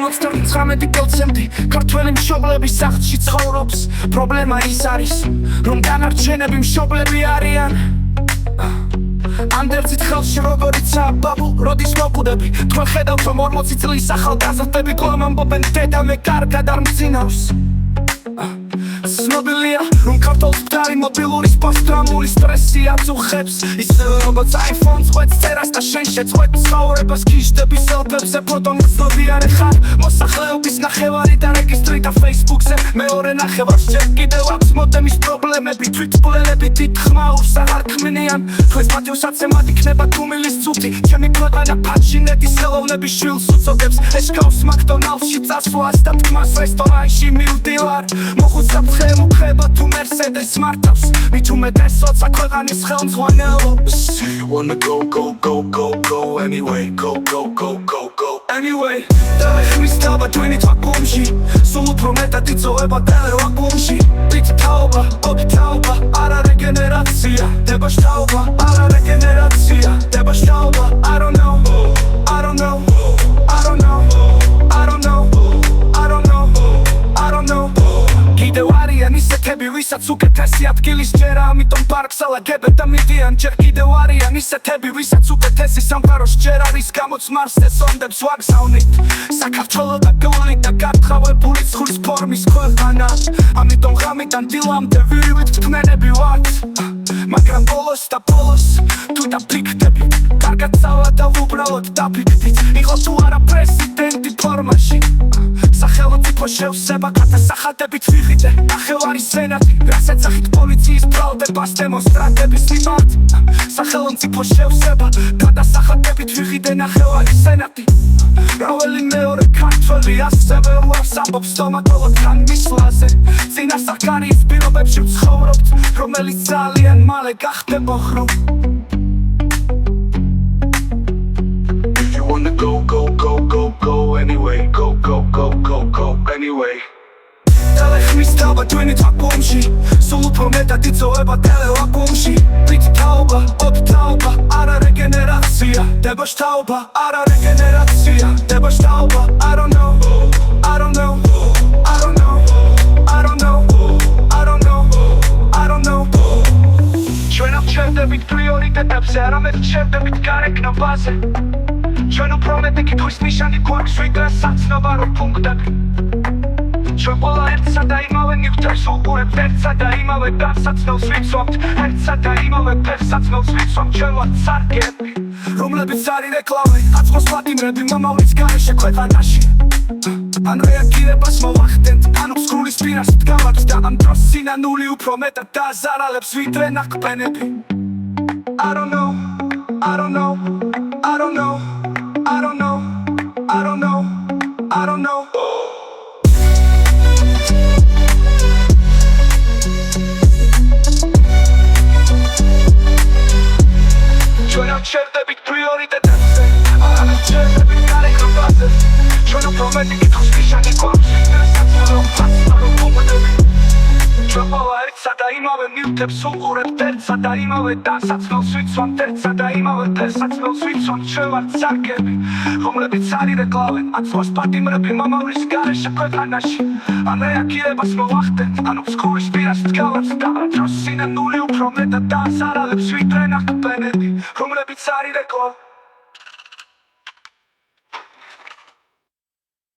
99 დეცემბრი ქართველი მშობლების სახლში ცხოვრობს პრობლემა ის არის რომ დანარჩენები მშობლები არიან ანდერძით ხელში როგორიცაა ბაბულ როდის მოვკვდები თქვენ ხედავთ რომ 40 წლის ახალგაზრდები კვლავ ამბობენ დედა მე კარგად არ მძინავს ცნობილია რომ ქართულს მდარი მობილურის პოსტტრაუმული სტრესი აწუხებს ისევე როგორც iPhone-ს ხვეწ წერას და შენ შეწყვეტ ცხოვრებას გიჟდები სელფებზე ფოტონი ცნობიარე ხარ მოსახლეობის ნახევარი და რეგისტრი და Facebook-ზე მეორე ნახევარს ჯერ კიდევ აქვს მოდემის პრობლემები თვითმკვლელები დიდ ხმაურს აღარ ქმნიან თქვენს პატივსაცემად იქნება თუ მილის წუთი ჩემი ქვეყანა ფაჩინეთის ხელოვნების შვილს უწოდებს ეშკავს მაკდონალდსში წასვლას და თქმას რესტორანში მივდივარ მოხუცებ ხება თუ Mercedes მართავს მით უმეტეს როცა ქვეყანის ხელმძღვანელობს You wanna go anyway go anyway და ეხმის თავა twin თვაკუმში სულ უფრო მეტად იწოვება ტელევაკუმში პიტ თაობა ოპ თაობა არა რეგენერაცია დებაშ თაობა არა რეგენერაცია დებაშ თაობა I don't know ისეთები ვისაც უკეთესი ადგილის ჯერა ამიტომ პარკს ალაგებენ და მიდიან ჯერ კიდევ არიან ისეთები ვისაც უკეთესი სამყაროს ჯერ არის გამოც მარსზე სონდებს ვაგზავნით საქართველო და გული და გათხოვებული ცხრის ფორმის ქვეყანა ამიტომ ღამიდან დილამდე ვირივით თქმენები ვართ მაგრამ ბოლოს თუ დაფიქრდები კარგად წავა და უბრალოდ დაფიქრდით იყო თუ არა პრეზიდენტი ფორმაში სახელმწიფო შევსება გადასახადებით ვიღიდე ნახევარი სენატი რასაც ახით პოლიციის ბრალდებას დემონსტრანტების მიმართ სახელმწიფო შევსება გადასახადებით ვიღიდე ნახევარი სენატი რაველი მეორე ქართველი ასევე უარს ამბობს სტომატოლოგთან მისვლაზე წინასახკარიის პირობებში ვცხოვრობთ რომელიც ძალიან მალე გახდება ხრუ Go anyway go anyway Telechmis tauba twin თვაკუმში სულ უფრო მეტად იწოვება ტელევაკუმში პიტ თაობა ოპ თაობა არა რეგენერაცია დებაშ თაობა არა რეგენერაცია დებაშ თაობა I don't know ჩვენ აღჩერდებით პრიორიტეტებზე არამედ ჩერდებით გარეკნობაზე ჩვენ უფრო მეტი კითხვის ნიშანი გვაქვს ვიდრე საცნობა რომ პუნქტები ჩვენ ყველა ერთსა და იმავე ნივთებს უყურებთ ერთსა და იმავე განსაცდელს ვიცვამთ ერთსა და იმავე ფერსაცდელს ვიცვამთ ჩვენ ვართ სარგები რომლებიც არის რეკლამი აწყოს ვლადიმრები მომავლის გარეშე ქვეყანაში ან რეაგირებას მოვახდენთ ან უსქრულის პირას დგავართ და ამ დროს სინანული უფრო მეტად დააზარალებს ვიდრე ნაყბენები I don't know ჩვენ აღჩერდებით პრიორიტეტებზე არამედ ჩერდებით გარეკნობაზე ჩვენ უფრო მეტი კითხვის ნიშანი გვაქვს ჩვენ ყველა ერთსა და იმავე ნივთებს უყურებთ ერთსა და იმავე დასაცდელს ვიცვამთ ერთსა და იმავე ფერსაცდელს ვიცვამთ ჩვენ ვართ სარგები რომლებიც არის რეკლამენ აწყოს პატიმრები მომავლის გარეშე ქვეყანაში ან რეაგირებას მოვახდენთ ან უსქურის პირას დგავართ და ამ დროს სინანული უფრო მეტად დააზარალებს ვიდრე ნაყბენები რომლებიც არის რეკლამი